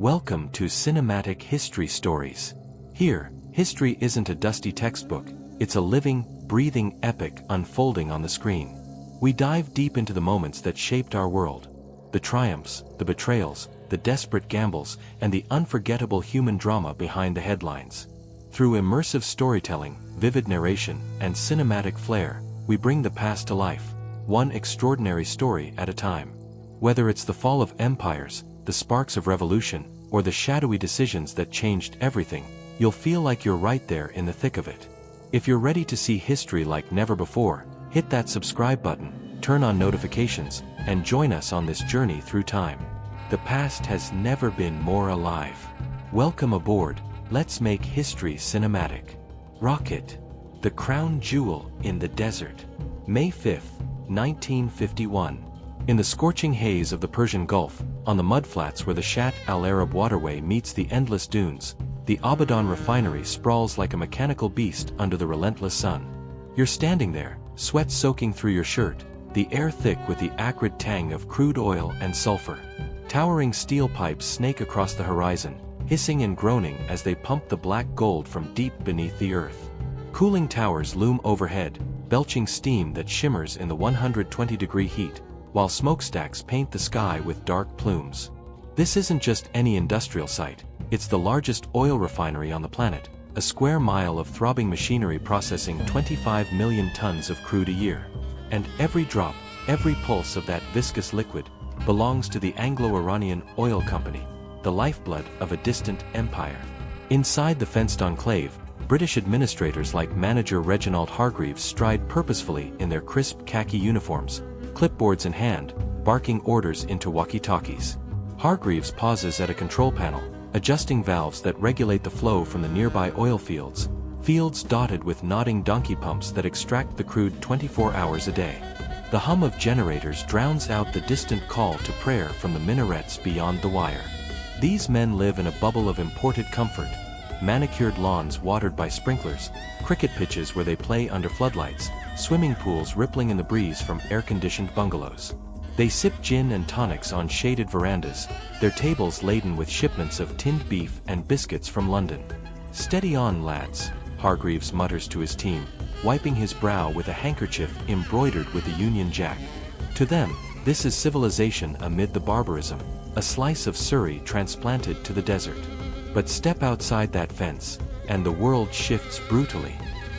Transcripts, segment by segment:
Welcome to Cinematic History Stories. Here, history isn't a dusty textbook, it's a living, breathing epic unfolding on the screen. We dive deep into the moments that shaped our world. The triumphs, the betrayals, the desperate gambles, and the unforgettable human drama behind the headlines. Through immersive storytelling, vivid narration, and cinematic flair, we bring the past to life, one extraordinary story at a time. Whether it's the fall of empires, the sparks of revolution, or the shadowy decisions that changed everything, you'll feel like you're right there in the thick of it. If you're ready to see history like never before, hit that subscribe button, turn on notifications, and join us on this journey through time. The past has never been more alive. Welcome aboard, let's make history cinematic. Rocket, the crown jewel in the desert. May 5, 1951. In the scorching haze of the Persian Gulf, on the mudflats where the Shat al-Arab waterway meets the endless dunes, the Abadan refinery sprawls like a mechanical beast under the relentless sun. You're standing there, sweat soaking through your shirt, the air thick with the acrid tang of crude oil and sulfur. Towering steel pipes snake across the horizon, hissing and groaning as they pump the black gold from deep beneath the earth. Cooling towers loom overhead, belching steam that shimmers in the 120-degree heat, while smokestacks paint the sky with dark plumes. This isn't just any industrial site, it's the largest oil refinery on the planet, a square mile of throbbing machinery processing 25 million tons of crude a year. And every drop, every pulse of that viscous liquid, belongs to the Anglo-Iranian Oil Company, the lifeblood of a distant empire. Inside the fenced enclave, British administrators like manager Reginald Hargreaves stride purposefully in their crisp khaki uniforms, clipboards in hand, barking orders into walkie-talkies. Hargreaves pauses at a control panel, adjusting valves that regulate the flow from the nearby oil fields dotted with nodding donkey pumps that extract the crude 24 hours a day. The hum of generators drowns out the distant call to prayer from the minarets beyond the wire. These men live in a bubble of imported comfort, manicured lawns watered by sprinklers, cricket pitches where they play under floodlights, swimming pools rippling in the breeze from air-conditioned bungalows. They sip gin and tonics on shaded verandas, their tables laden with shipments of tinned beef and biscuits from London. "Steady on, lads," Hargreaves mutters to his team, wiping his brow with a handkerchief embroidered with a Union Jack. To them, this is civilization amid the barbarism, a slice of Surrey transplanted to the desert. But step outside that fence, and the world shifts brutally.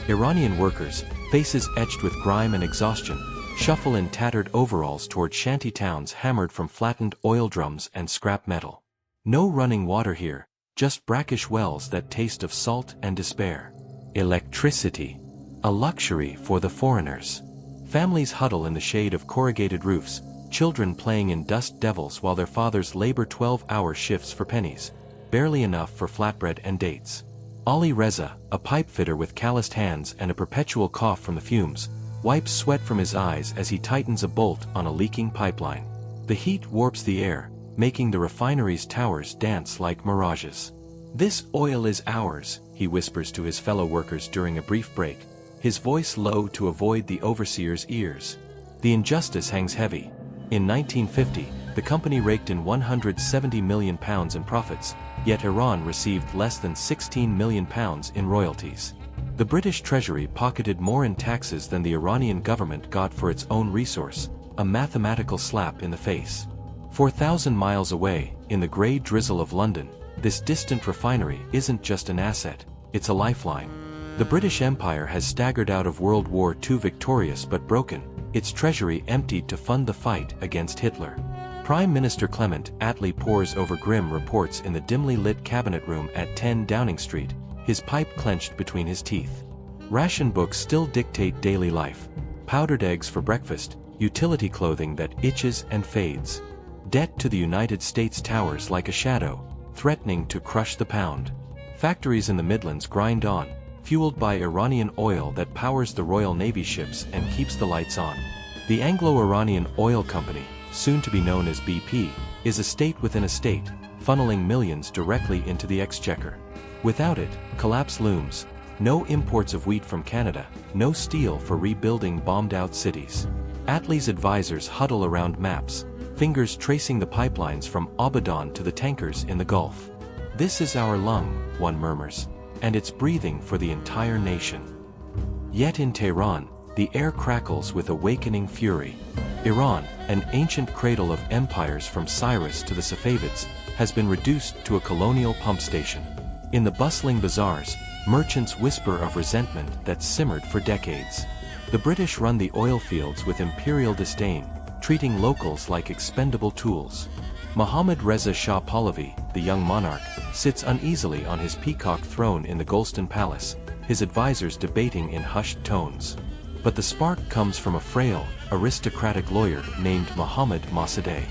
Iranian workers, faces etched with grime and exhaustion, shuffle in tattered overalls toward shanty towns hammered from flattened oil drums and scrap metal. No running water here, just brackish wells that taste of salt and despair. Electricity, a luxury for the foreigners. Families huddle in the shade of corrugated roofs, children playing in dust devils while their fathers labor 12-hour shifts for pennies, barely enough for flatbread and dates. Ali Reza, a pipe fitter with calloused hands and a perpetual cough from the fumes, wipes sweat from his eyes as he tightens a bolt on a leaking pipeline. The heat warps the air, making the refinery's towers dance like mirages. "This oil is ours," he whispers to his fellow workers during a brief break, his voice low to avoid the overseer's ears. The injustice hangs heavy. In 1950, the company raked in £170 million in profits, yet Iran received less than £16 million in royalties. The British Treasury pocketed more in taxes than the Iranian government got for its own resource, a mathematical slap in the face. 4,000 miles away, in the grey drizzle of London, this distant refinery isn't just an asset, it's a lifeline. The British Empire has staggered out of World War II victorious but broken, its treasury emptied to fund the fight against Hitler. Prime Minister Clement Attlee pores over grim reports in the dimly lit cabinet room at 10 Downing Street, his pipe clenched between his teeth. Ration books still dictate daily life: powdered eggs for breakfast, utility clothing that itches and fades. Debt to the United States towers like a shadow, threatening to crush the pound. Factories in the Midlands grind on, fueled by Iranian oil that powers the Royal Navy ships and keeps the lights on. The Anglo-Iranian Oil Company, soon to be known as BP, is a state within a state, funneling millions directly into the exchequer. Without it, collapse looms. No imports of wheat from Canada, no steel for rebuilding bombed-out cities. Attlee's advisors huddle around maps, fingers tracing the pipelines from Abadan to the tankers in the Gulf. "This is our lung," one murmurs, "and it's breathing for the entire nation." Yet in Tehran, the air crackles with awakening fury. Iran, an ancient cradle of empires from Cyrus to the Safavids, has been reduced to a colonial pump station. In the bustling bazaars, merchants whisper of resentment that simmered for decades. The British run the oil fields with imperial disdain, treating locals like expendable tools. Mohammad Reza Shah Pahlavi, the young monarch, sits uneasily on his peacock throne in the Golston Palace, his advisors debating in hushed tones. But the spark comes from a frail, aristocratic lawyer named Mohammad Mossadegh.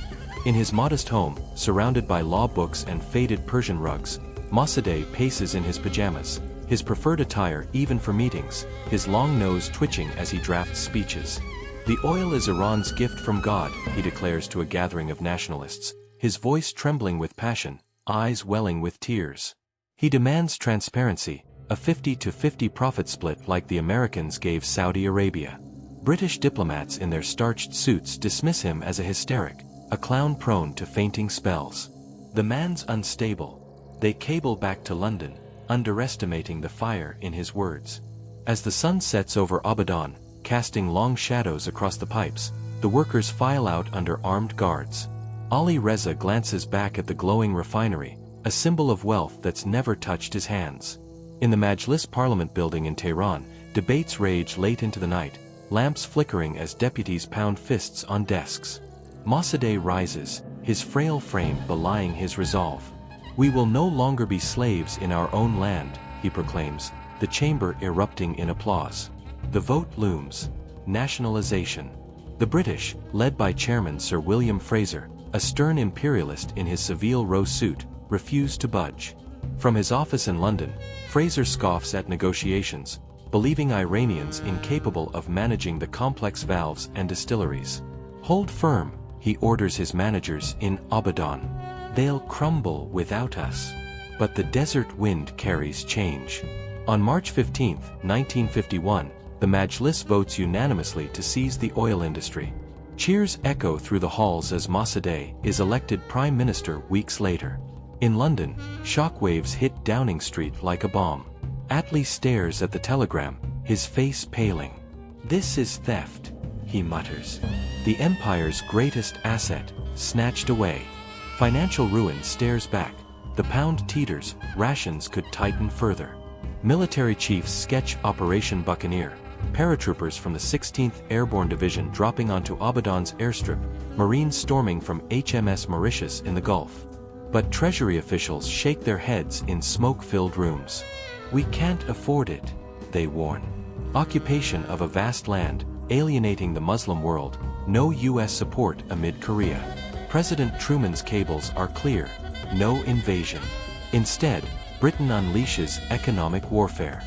In his modest home, surrounded by law books and faded Persian rugs, Mossadegh paces in his pajamas, his preferred attire even for meetings, his long nose twitching as he drafts speeches. "The oil is Iran's gift from God," he declares to a gathering of nationalists, his voice trembling with passion, eyes welling with tears. He demands transparency, a 50-50 profit split like the Americans gave Saudi Arabia. British diplomats in their starched suits dismiss him as a hysteric, a clown prone to fainting spells. The man's unstable. They cable back to London, underestimating the fire in his words. As the sun sets over Abadan, casting long shadows across the pipes, the workers file out under armed guards. Ali Reza glances back at the glowing refinery, a symbol of wealth that's never touched his hands. In the Majlis Parliament building in Tehran, debates rage late into the night, lamps flickering as deputies pound fists on desks. Mossadegh rises, his frail frame belying his resolve. "We will no longer be slaves in our own land," he proclaims, the chamber erupting in applause. The vote looms. Nationalization. The British, led by Chairman Sir William Fraser, a stern imperialist in his Savile Row suit, refuse to budge. From his office in London, Fraser scoffs at negotiations, believing Iranians incapable of managing the complex valves and distilleries. "Hold firm," he orders his managers in Abadan. "They'll crumble without us." But the desert wind carries change. On March 15, 1951, the Majlis votes unanimously to seize the oil industry. Cheers echo through the halls as Mossadegh is elected Prime Minister weeks later. In London, shockwaves hit Downing Street like a bomb. Attlee stares at the telegram, his face paling. "This is theft," he mutters. "The empire's greatest asset, snatched away." Financial ruin stares back. The pound teeters, rations could tighten further. Military chiefs sketch Operation Buccaneer, paratroopers from the 16th Airborne Division dropping onto Abadan's airstrip, Marines storming from HMS Mauritius in the Gulf. But Treasury officials shake their heads in smoke-filled rooms. "We can't afford it," they warn. Occupation of a vast land, alienating the Muslim world, no U.S. support amid Korea. President Truman's cables are clear, no invasion. Instead, Britain unleashes economic warfare.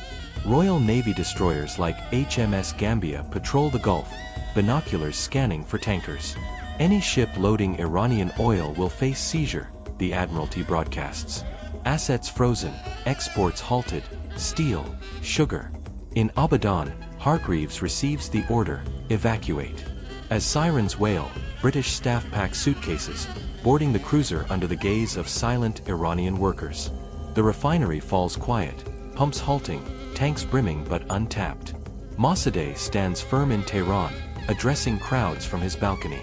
Royal Navy destroyers like HMS Gambia patrol the Gulf, binoculars scanning for tankers. "Any ship loading Iranian oil will face seizure," the Admiralty broadcasts. Assets frozen, exports halted, steel, sugar. In Abadan, Hargreaves receives the order, "Evacuate." As sirens wail, British staff pack suitcases, boarding the cruiser under the gaze of silent Iranian workers. The refinery falls quiet, pumps halting, tanks brimming but untapped. Mossadegh stands firm in Tehran, addressing crowds from his balcony.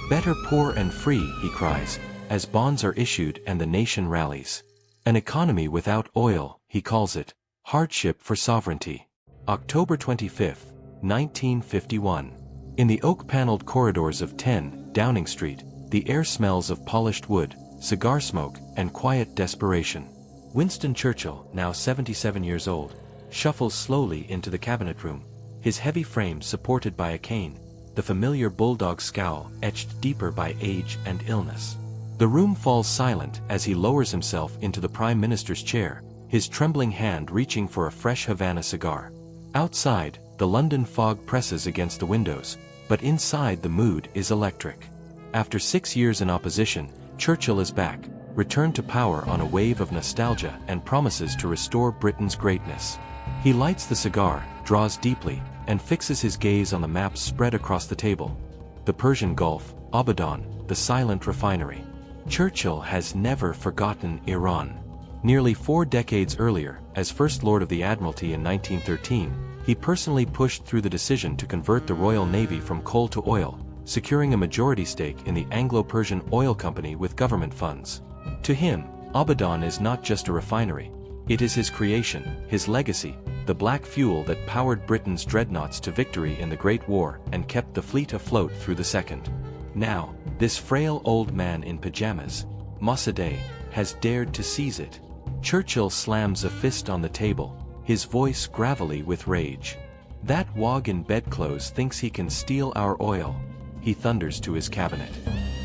"Better poor and free," he cries, as bonds are issued and the nation rallies. "An economy without oil," he calls it, "hardship for sovereignty." October 25, 1951. In the oak-paneled corridors of 10 Downing Street, the air smells of polished wood, cigar smoke, and quiet desperation. Winston Churchill, now 77 years old, shuffles slowly into the cabinet room, his heavy frame supported by a cane, the familiar bulldog scowl etched deeper by age and illness. The room falls silent as he lowers himself into the Prime Minister's chair, his trembling hand reaching for a fresh Havana cigar. Outside, the London fog presses against the windows, but inside the mood is electric. After 6 years in opposition, Churchill is back, returned to power on a wave of nostalgia and promises to restore Britain's greatness. He lights the cigar, draws deeply, and fixes his gaze on the maps spread across the table. The Persian Gulf, Abadan, the silent refinery. Churchill has never forgotten Iran. Nearly 4 decades earlier, as First Lord of the Admiralty in 1913, he personally pushed through the decision to convert the Royal Navy from coal to oil, securing a majority stake in the Anglo-Persian Oil Company with government funds. To him, Abadan is not just a refinery. It is his creation, his legacy, the black fuel that powered Britain's dreadnoughts to victory in the Great War and kept the fleet afloat through the Second. Now, this frail old man in pajamas, Mossadegh, has dared to seize it. Churchill slams a fist on the table, his voice gravelly with rage. "That wog in bedclothes thinks he can steal our oil," he thunders to his cabinet.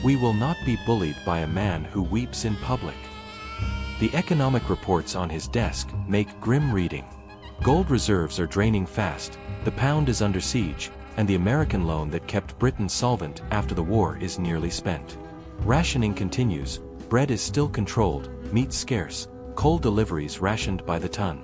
"We will not be bullied by a man who weeps in public." The economic reports on his desk make grim reading. Gold reserves are draining fast, the pound is under siege, and the American loan that kept Britain solvent after the war is nearly spent. Rationing continues, bread is still controlled, meat scarce, coal deliveries rationed by the ton.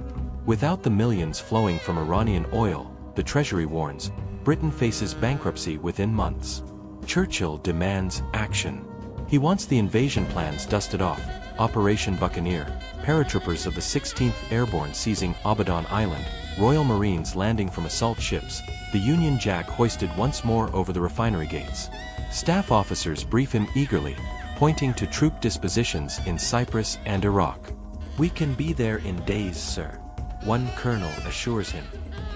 Without the millions flowing from Iranian oil, the Treasury warns, Britain faces bankruptcy within months. Churchill demands action. He wants the invasion plans dusted off, Operation Buccaneer, paratroopers of the 16th Airborne seizing Abadan Island, Royal Marines landing from assault ships, the Union Jack hoisted once more over the refinery gates. Staff officers brief him eagerly, pointing to troop dispositions in Cyprus and Iraq. "We can be there in days, sir," one colonel assures him.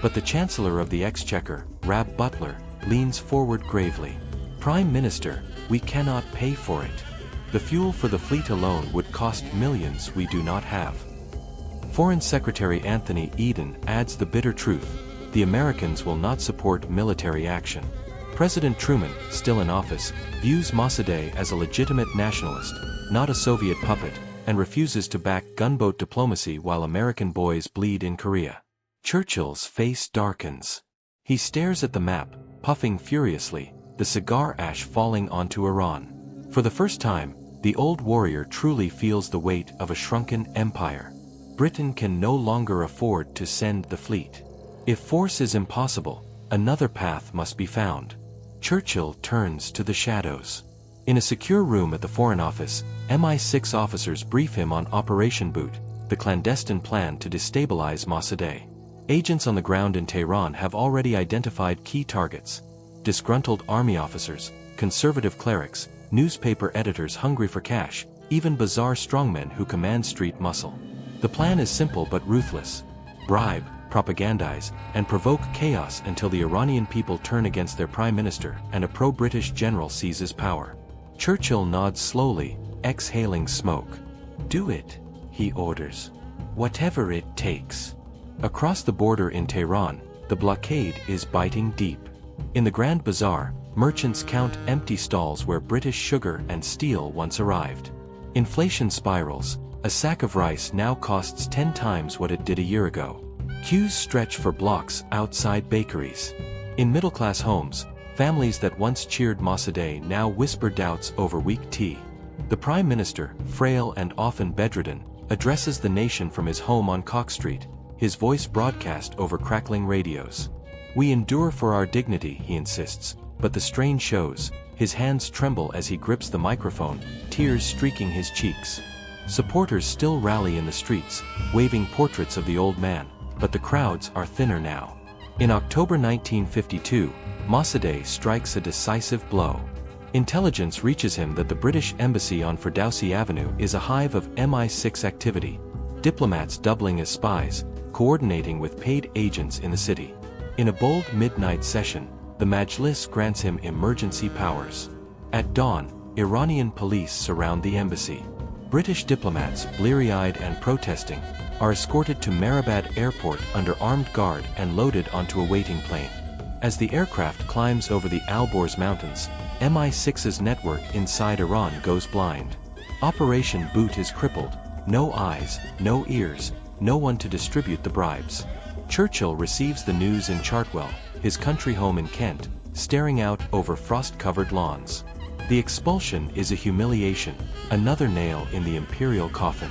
But the Chancellor of the Exchequer, Rab Butler, leans forward gravely. "Prime Minister, we cannot pay for it. The fuel for the fleet alone would cost millions we do not have." Foreign Secretary Anthony Eden adds the bitter truth: the Americans will not support military action. President Truman, still in office, views Mossadegh as a legitimate nationalist, not a Soviet puppet, and refuses to back gunboat diplomacy while American boys bleed in Korea. Churchill's face darkens. He stares at the map, puffing furiously, the cigar ash falling onto Iran. For the first time, the old warrior truly feels the weight of a shrunken empire. Britain can no longer afford to send the fleet. If force is impossible, another path must be found. Churchill turns to the shadows. In a secure room at the Foreign Office, MI6 officers brief him on Operation Boot, the clandestine plan to destabilize Mossadegh. Agents on the ground in Tehran have already identified key targets: disgruntled army officers, conservative clerics, newspaper editors hungry for cash, even bizarre strongmen who command street muscle. The plan is simple but ruthless: bribe, propagandize, and provoke chaos until the Iranian people turn against their prime minister and a pro-British general seizes power. Churchill nods slowly, exhaling smoke. "Do it," he orders. "Whatever it takes." Across the border in Tehran, the blockade is biting deep. In the Grand Bazaar, merchants count empty stalls where British sugar and steel once arrived. Inflation spirals. A sack of rice now costs 10 times what it did a year ago. Queues stretch for blocks outside bakeries. In middle-class homes, families that once cheered Mossadegh now whisper doubts over weak tea. The Prime Minister, frail and often bedridden, addresses the nation from his home on Cock Street, his voice broadcast over crackling radios. "We endure for our dignity," he insists, but the strain shows. His hands tremble as he grips the microphone, tears streaking his cheeks. Supporters still rally in the streets, waving portraits of the old man, but the crowds are thinner now. In October 1952, Mossadegh strikes a decisive blow. Intelligence reaches him that the British embassy on Firdausi Avenue is a hive of MI6 activity, diplomats doubling as spies, coordinating with paid agents in the city. In a bold midnight session, the Majlis grants him emergency powers. At dawn, Iranian police surround the embassy. British diplomats, bleary-eyed and protesting, are escorted to Mehrabad Airport under armed guard and loaded onto a waiting plane. As the aircraft climbs over the Alborz Mountains, MI6's network inside Iran goes blind. Operation Boot is crippled: no eyes, no ears, no one to distribute the bribes. Churchill receives the news in Chartwell, his country home in Kent, staring out over frost-covered lawns. The expulsion is a humiliation, another nail in the imperial coffin.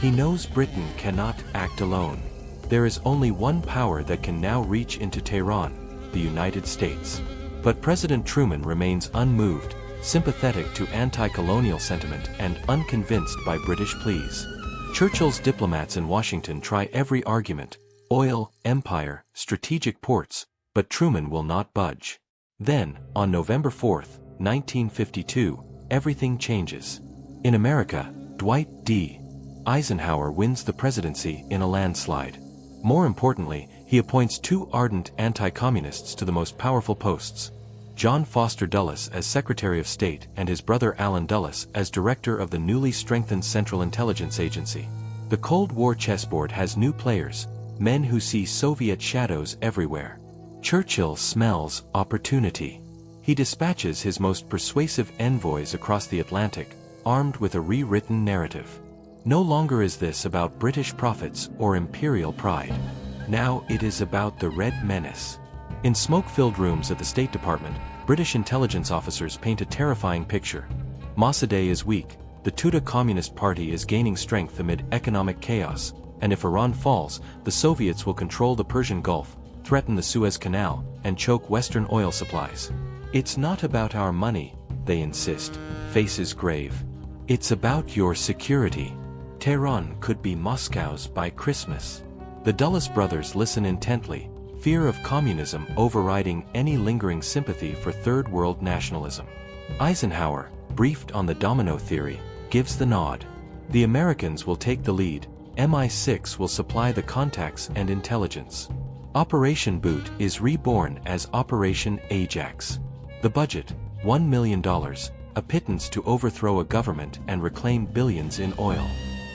He knows Britain cannot act alone. There is only one power that can now reach into Tehran: the United States. But President Truman remains unmoved, sympathetic to anti-colonial sentiment and unconvinced by British pleas. Churchill's diplomats in Washington try every argument: oil, empire, strategic ports, but Truman will not budge. Then, on November 4, 1952, everything changes. In America, Dwight D. Eisenhower wins the presidency in a landslide. More importantly, he appoints two ardent anti-communists to the most powerful posts: John Foster Dulles as Secretary of State and his brother Allen Dulles as Director of the newly strengthened Central Intelligence Agency. The Cold War chessboard has new players, men who see Soviet shadows everywhere. Churchill smells opportunity. He dispatches his most persuasive envoys across the Atlantic, armed with a rewritten narrative. No longer is this about British profits or imperial pride. Now it is about the Red Menace. In smoke-filled rooms at the State Department, British intelligence officers paint a terrifying picture. Mossadegh is weak, the Tudeh Communist Party is gaining strength amid economic chaos, and if Iran falls, the Soviets will control the Persian Gulf, threaten the Suez Canal, and choke Western oil supplies. It's not about our money, they insist, faces grave. It's about your security. Tehran could be Moscow's by Christmas. The Dulles brothers listen intently, fear of communism overriding any lingering sympathy for Third World nationalism. Eisenhower, briefed on the domino theory, gives the nod. The Americans will take the lead, MI6 will supply the contacts and intelligence. Operation Boot is reborn as Operation Ajax. The budget, $1 million, a pittance to overthrow a government and reclaim billions in oil.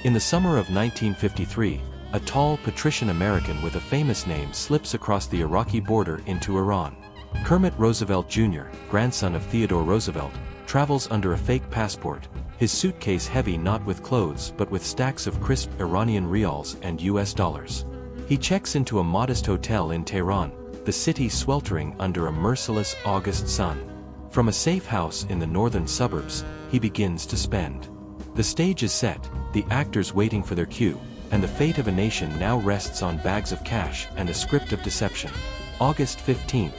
In the summer of 1953, a tall patrician American with a famous name slips across the Iraqi border into Iran. Kermit Roosevelt Jr., grandson of Theodore Roosevelt, travels under a fake passport, his suitcase heavy not with clothes but with stacks of crisp Iranian rials and US dollars. He checks into a modest hotel in Tehran, the city sweltering under a merciless August sun. From a safe house in the northern suburbs, he begins to spend. The stage is set, the actors waiting for their cue, and the fate of a nation now rests on bags of cash and a script of deception. August 15,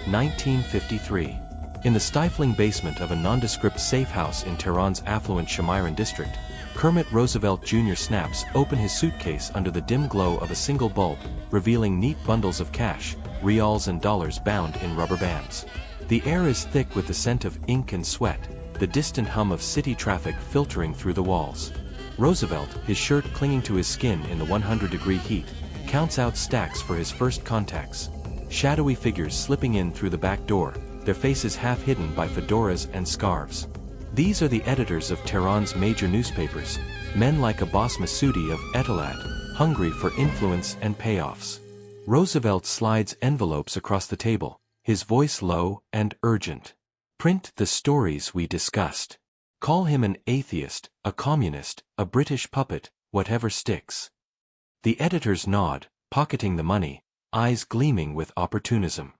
1953. In the stifling basement of a nondescript safe house in Tehran's affluent Shamiran district, Kermit Roosevelt Jr. snaps open his suitcase under the dim glow of a single bulb, revealing neat bundles of cash, rials and dollars bound in rubber bands. The air is thick with the scent of ink and sweat, the distant hum of city traffic filtering through the walls. Roosevelt, his shirt clinging to his skin in the 100-degree heat, counts out stacks for his first contacts. Shadowy figures slipping in through the back door, their faces half hidden by fedoras and scarves. These are the editors of Tehran's major newspapers, men like Abbas Massoudi of Etalad, hungry for influence and payoffs. Roosevelt slides envelopes across the table, his voice low and urgent. Print the stories we discussed. Call him an atheist, a communist, a British puppet, whatever sticks. The editors nod, pocketing the money, eyes gleaming with opportunism.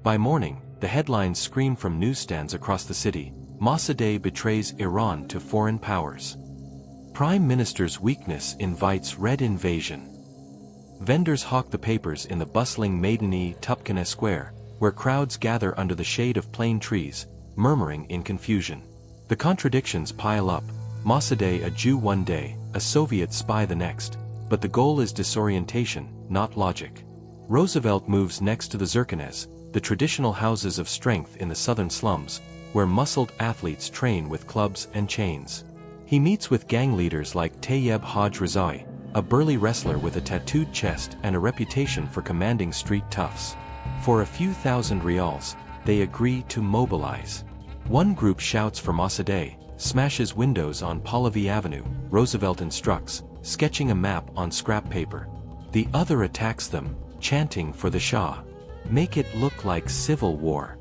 By morning, the headlines scream from newsstands across the city: Mossadegh betrays Iran to foreign powers. Prime Minister's weakness invites Red invasion. Vendors hawk the papers in the bustling Maidani Tupkana Square, where crowds gather under the shade of plane trees, murmuring in confusion. The contradictions pile up: Mossadegh a Jew one day, a Soviet spy the next, but the goal is disorientation, not logic. Roosevelt moves next to the Zirconez, the traditional houses of strength in the southern slums, where muscled athletes train with clubs and chains. He meets with gang leaders like Tayyeb Haj Rezaei, a burly wrestler with a tattooed chest and a reputation for commanding street toughs. For a few thousand rials, they agree to mobilize. One group shouts for Mossadegh, smashes windows on Pahlavi Avenue, Roosevelt instructs, sketching a map on scrap paper. The other attacks them, chanting for the Shah. Make it look like civil war.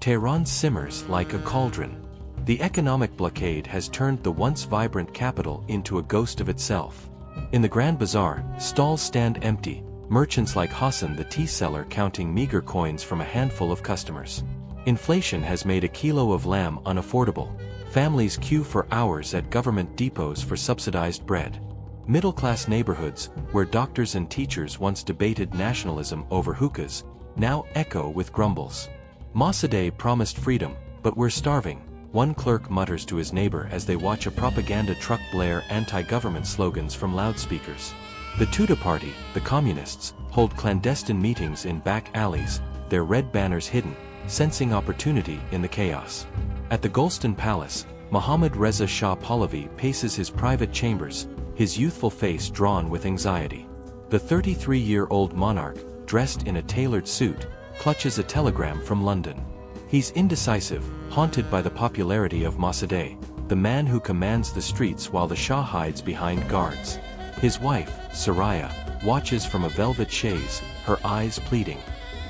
Tehran simmers like a cauldron. The economic blockade has turned the once vibrant capital into a ghost of itself. In the Grand Bazaar, stalls stand empty, merchants like Hassan the tea seller counting meager coins from a handful of customers. Inflation has made a kilo of lamb unaffordable. Families queue for hours at government depots for subsidized bread. Middle-class neighborhoods, where doctors and teachers once debated nationalism over hookahs, now echo with grumbles. Mossadegh promised freedom, but we're starving. one clerk mutters to his neighbor as they watch a propaganda truck blare anti-government slogans from loudspeakers. The Tudeh party, the communists, hold clandestine meetings in back alleys, their red banners hidden, sensing opportunity in the chaos. At the Golston Palace, Mohammad Reza Shah Pahlavi paces his private chambers, his youthful face drawn with anxiety. The 33-year-old monarch, dressed in a tailored suit, clutches a telegram from London. He's indecisive, haunted by the popularity of Mossadegh, the man who commands the streets while the Shah hides behind guards. His wife, Soraya, watches from a velvet chaise, her eyes pleading.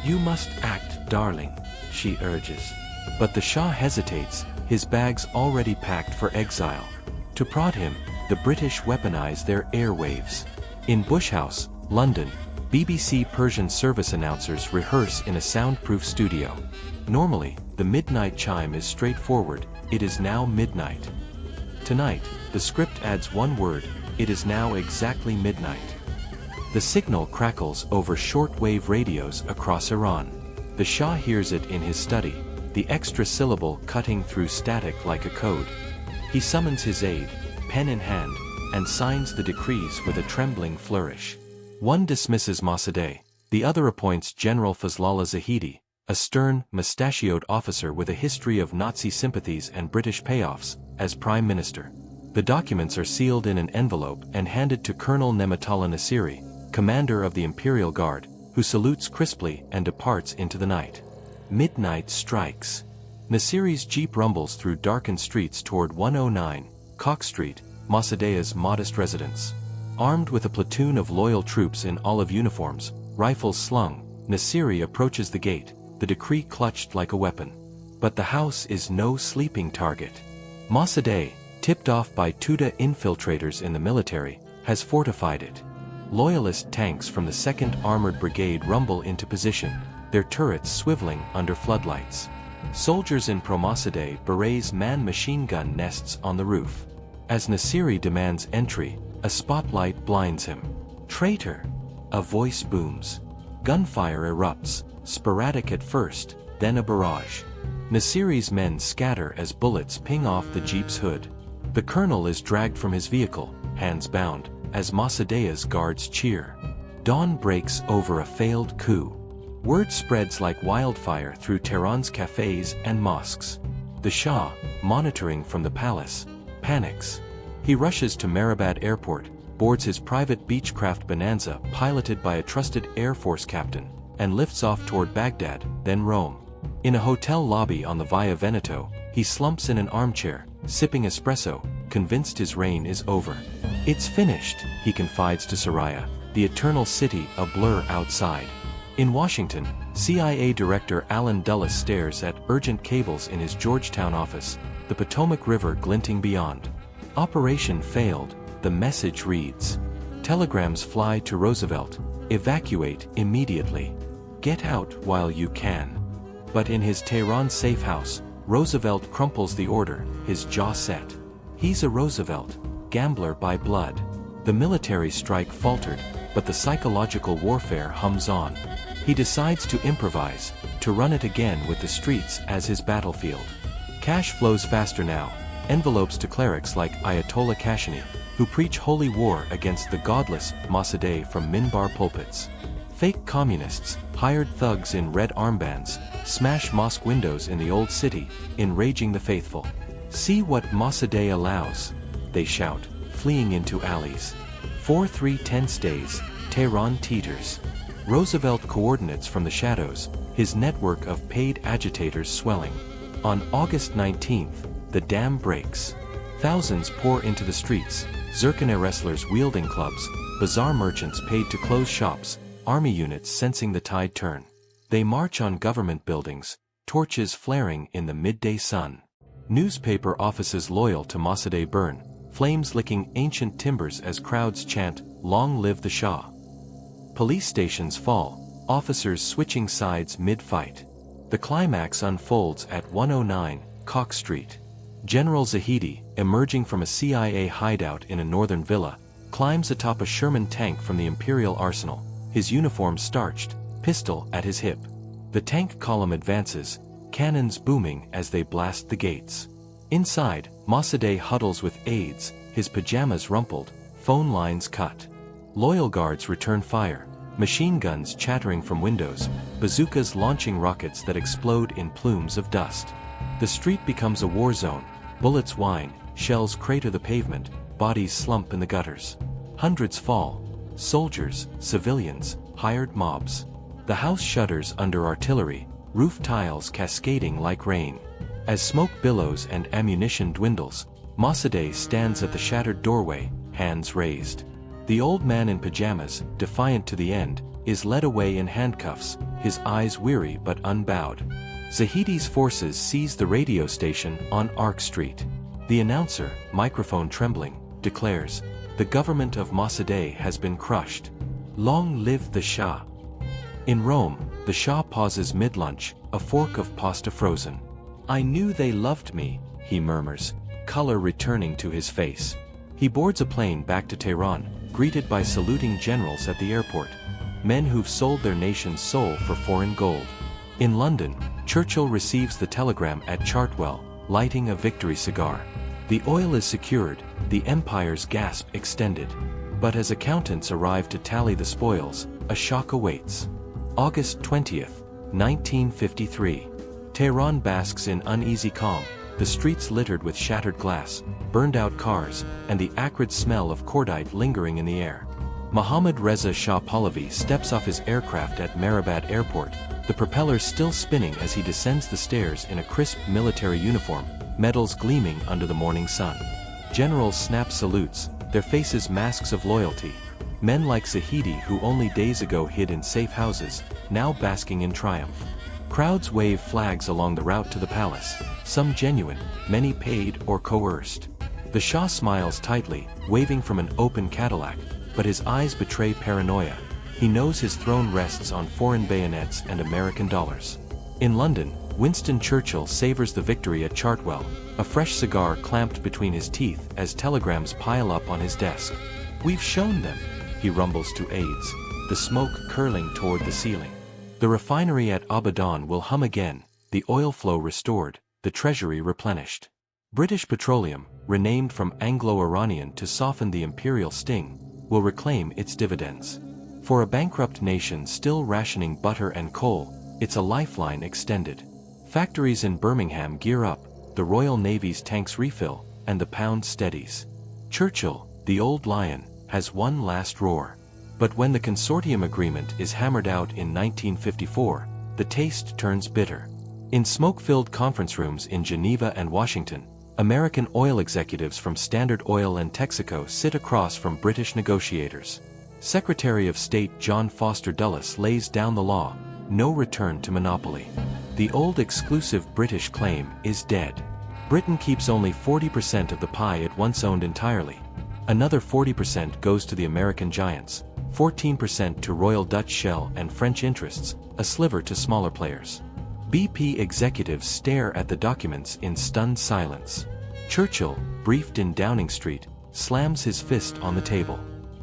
"You must act, darling," she urges. But the Shah hesitates, his bags already packed for exile. To prod him, the British weaponize their airwaves. In Bush House, London, BBC Persian service announcers rehearse in a soundproof studio. Normally, the midnight chime is straightforward, "It is now midnight." Tonight, the script adds one word, "It is now exactly midnight." The signal crackles over shortwave radios across Iran. The Shah hears it in his study, the extra syllable cutting through static like a code. He summons his aide, pen in hand, and signs the decrees with a trembling flourish. One dismisses Mossadegh, the other appoints General Fazlallah Zahidi, a stern, mustachioed officer with a history of Nazi sympathies and British payoffs, as Prime Minister. The documents are sealed in an envelope and handed to Colonel Nematullah Nasiri, commander of the Imperial Guard, who salutes crisply and departs into the night. Midnight strikes. Nasiri's jeep rumbles through darkened streets toward 109, Cock Street, Mossadegh's modest residence. Armed with a platoon of loyal troops in olive uniforms, rifles slung, Nasiri approaches the gate, the decree clutched like a weapon. But the house is no sleeping target. Mossadegh, tipped off by Tudeh infiltrators in the military, has fortified it. Loyalist tanks from the 2nd Armored Brigade rumble into position, their turrets swiveling under floodlights. Soldiers in pro-Mossadegh berets man machine gun nests on the roof. As Nasiri demands entry, a spotlight blinds him. "Traitor!" A voice booms. Gunfire erupts, sporadic at first, then a barrage. Nasiri's men scatter as bullets ping off the jeep's hood. The colonel is dragged from his vehicle, hands bound, as Mossadegh's guards cheer. Dawn breaks over a failed coup. Word spreads like wildfire through Tehran's cafes and mosques. The Shah, monitoring from the palace, panics. He rushes to Mehrabad Airport, boards his private Beechcraft Bonanza piloted by a trusted Air Force captain, and lifts off toward Baghdad, then Rome. In a hotel lobby on the Via Veneto, he slumps in an armchair, sipping espresso, convinced his reign is over. "It's finished," he confides to Soraya, the eternal city a blur outside. In Washington, CIA Director Alan Dulles stares at urgent cables in his Georgetown office, the Potomac River glinting beyond. Operation failed, the message reads. Telegrams fly to Roosevelt, "Evacuate immediately. Get out while you can." But in his Tehran safe house, Roosevelt crumples the order, his jaw set. He's a Roosevelt, gambler by blood. The military strike faltered, but the psychological warfare hums on. He decides to improvise, to run it again with the streets as his battlefield. Cash flows faster now, envelopes to clerics like Ayatollah Khamenei, who preach holy war against the godless Mossadegh from minbar pulpits. Fake communists, hired thugs in red armbands, smash mosque windows in the old city, enraging the faithful. "See what Mossadegh allows," they shout, fleeing into alleys. 4-3-10 days, Tehran teeters. Roosevelt coordinates from the shadows, his network of paid agitators swelling. On August 19th, the dam breaks. Thousands pour into the streets, Zirconium wrestlers wielding clubs, bazaar merchants paid to close shops, army units sensing the tide turn. They march on government buildings, torches flaring in the midday sun. Newspaper offices loyal to Mossadegh burn, flames licking ancient timbers as crowds chant, "Long live the Shah." Police stations fall, officers switching sides mid-fight. The climax unfolds at 109, Cock Street. General Zahidi, emerging from a CIA hideout in a northern villa, climbs atop a Sherman tank from the Imperial Arsenal, his uniform starched, pistol at his hip. The tank column advances, cannons booming as they blast the gates. Inside, Mossadegh huddles with aides, his pajamas rumpled, phone lines cut. Loyal guards return fire, machine guns chattering from windows, bazookas launching rockets that explode in plumes of dust. The street becomes a war zone, bullets whine, shells crater the pavement, bodies slump in the gutters. Hundreds fall. Soldiers, civilians, hired mobs. The house shudders under artillery, roof tiles cascading like rain. As smoke billows and ammunition dwindles, Mossadegh stands at the shattered doorway, hands raised. The old man in pajamas, defiant to the end, is led away in handcuffs, his eyes weary but unbowed. Zahidi's forces seize the radio station on Ark Street. The announcer, microphone trembling, declares, "The government of Mossadegh has been crushed. Long live the Shah." In Rome, the Shah pauses mid-lunch, a fork of pasta frozen. "I knew they loved me," he murmurs, color returning to his face. He boards a plane back to Tehran, greeted by saluting generals at the airport. Men who've sold their nation's soul for foreign gold. In London, Churchill receives the telegram at Chartwell, lighting a victory cigar. The oil is secured, the empire's gasp extended. But as accountants arrive to tally the spoils, a shock awaits. August 20th, 1953. Tehran basks in uneasy calm, the streets littered with shattered glass, burned-out cars, and the acrid smell of cordite lingering in the air. Mohammad Reza Shah Pahlavi steps off his aircraft at Mehrabad Airport, the propellers still spinning as he descends the stairs in a crisp military uniform, medals gleaming under the morning sun. Generals snap salutes, their faces masks of loyalty. Men like Zahidi, who only days ago hid in safe houses, now basking in triumph. Crowds wave flags along the route to the palace, some genuine, many paid or coerced. The Shah smiles tightly, waving from an open Cadillac, but his eyes betray paranoia. He knows his throne rests on foreign bayonets and American dollars. In London, Winston Churchill savors the victory at Chartwell, a fresh cigar clamped between his teeth as telegrams pile up on his desk. "We've shown them," he rumbles to aides, the smoke curling toward the ceiling. The refinery at Abadan will hum again, the oil flow restored, the treasury replenished. British Petroleum, renamed from Anglo-Iranian to soften the imperial sting, will reclaim its dividends. For a bankrupt nation still rationing butter and coal, it's a lifeline extended. Factories in Birmingham gear up, the Royal Navy's tanks refill, and the pound steadies. Churchill, the old lion, has one last roar. But when the consortium agreement is hammered out in 1954, the taste turns bitter. In smoke-filled conference rooms in Geneva and Washington, American oil executives from Standard Oil and Texaco sit across from British negotiators. Secretary of State John Foster Dulles lays down the law, no return to monopoly. The old exclusive British claim is dead. Britain keeps only 40% of the pie it once owned entirely. Another 40% goes to the American giants, 14% to Royal Dutch Shell and French interests, a sliver to smaller players. BP executives stare at the documents in stunned silence. Churchill, briefed in Downing Street, slams his fist on the table.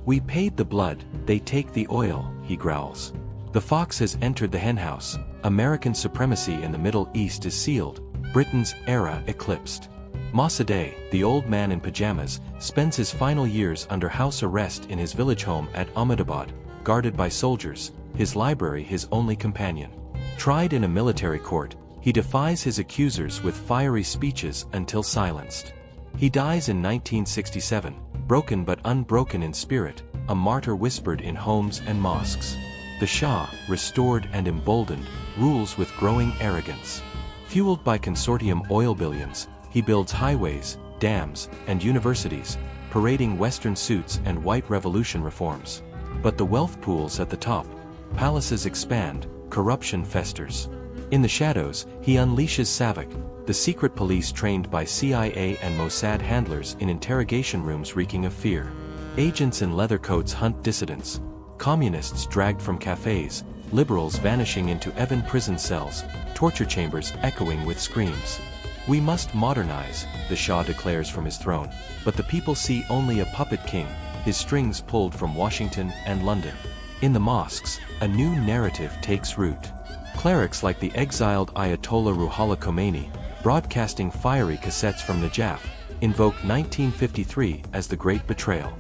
"We paid the blood, they take the oil," he growls. The fox has entered the henhouse, American supremacy in the Middle East is sealed, Britain's era eclipsed. Mossadegh, the old man in pajamas, spends his final years under house arrest in his village home at Ahmedabad, guarded by soldiers, his library his only companion. Tried in a military court, he defies his accusers with fiery speeches until silenced. He dies in 1967, broken but unbroken in spirit, a martyr whispered in homes and mosques. The Shah, restored and emboldened, rules with growing arrogance. Fueled by consortium oil billions, he builds highways, dams, and universities, parading Western suits and white revolution reforms. But the wealth pools at the top, palaces expand, corruption festers. In the shadows, he unleashes SAVAK, the secret police trained by CIA and Mossad handlers in interrogation rooms reeking of fear. Agents in leather coats hunt dissidents, communists dragged from cafes, liberals vanishing into Evin prison cells, torture chambers echoing with screams. "We must modernize," the Shah declares from his throne, but the people see only a puppet king, his strings pulled from Washington and London. In the mosques, a new narrative takes root. Clerics like the exiled Ayatollah Ruhollah Khomeini, broadcasting fiery cassettes from Najaf, invoke 1953 as the Great Betrayal.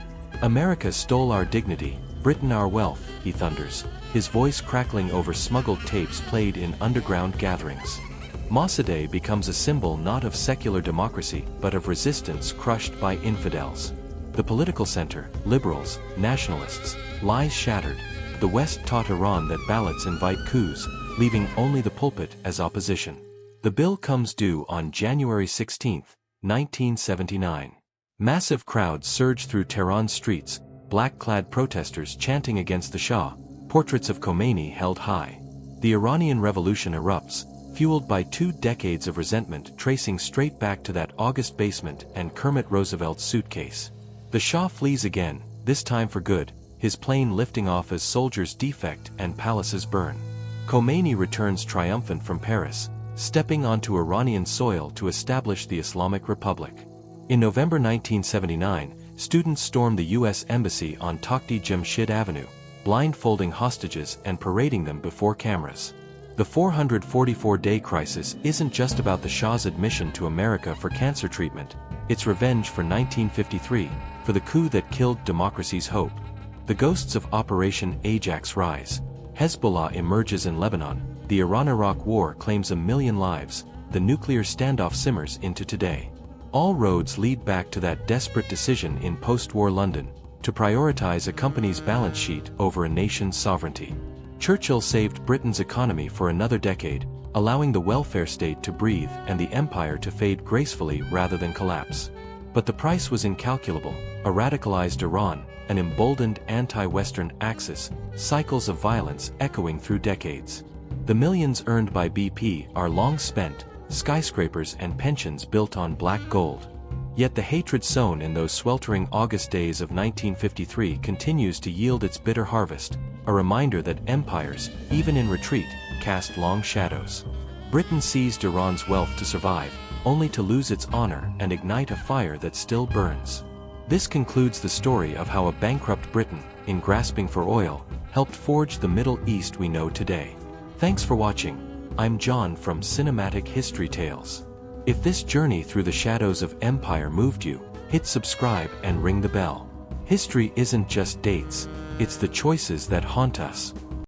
America stole our dignity, Britain our wealth, he thunders, his voice crackling over smuggled tapes played in underground gatherings. Mossadegh becomes a symbol not of secular democracy but of resistance crushed by infidels. The political center, liberals, nationalists, lies shattered. The West taught Iran that ballots invite coups, leaving only the pulpit as opposition. The bill comes due on January 16, 1979. Massive crowds surge through Tehran's streets, black-clad protesters chanting against the Shah, portraits of Khomeini held high. The Iranian Revolution erupts, fueled by 2 decades of resentment tracing straight back to that August basement and Kermit Roosevelt's suitcase. The Shah flees again, this time for good, his plane lifting off as soldiers defect and palaces burn. Khomeini returns triumphant from Paris, stepping onto Iranian soil to establish the Islamic Republic. In November 1979, students stormed the U.S. Embassy on Takhti Jamshid Avenue, blindfolding hostages and parading them before cameras. The 444-day crisis isn't just about the Shah's admission to America for cancer treatment, it's revenge for 1953, for the coup that killed democracy's hope. The ghosts of Operation Ajax rise. Hezbollah emerges in Lebanon, the Iran-Iraq war claims 1 million lives, the nuclear standoff simmers into today. All roads lead back to that desperate decision in post-war London, to prioritize a company's balance sheet over a nation's sovereignty. Churchill saved Britain's economy for another decade, allowing the welfare state to breathe and the empire to fade gracefully rather than collapse. But the price was incalculable: a radicalized Iran, an emboldened anti-Western axis, cycles of violence echoing through decades. The millions earned by BP are long spent, skyscrapers and pensions built on black gold. Yet the hatred sown in those sweltering August days of 1953 continues to yield its bitter harvest, a reminder that empires, even in retreat, cast long shadows. Britain seized Iran's wealth to survive, only to lose its honor and ignite a fire that still burns. This concludes the story of how a bankrupt Britain, in grasping for oil, helped forge the Middle East we know today. Thanks for watching. I'm John from Cinematic History Tales. If this journey through the shadows of empire moved you, hit subscribe and ring the bell. History isn't just dates, it's the choices that haunt us.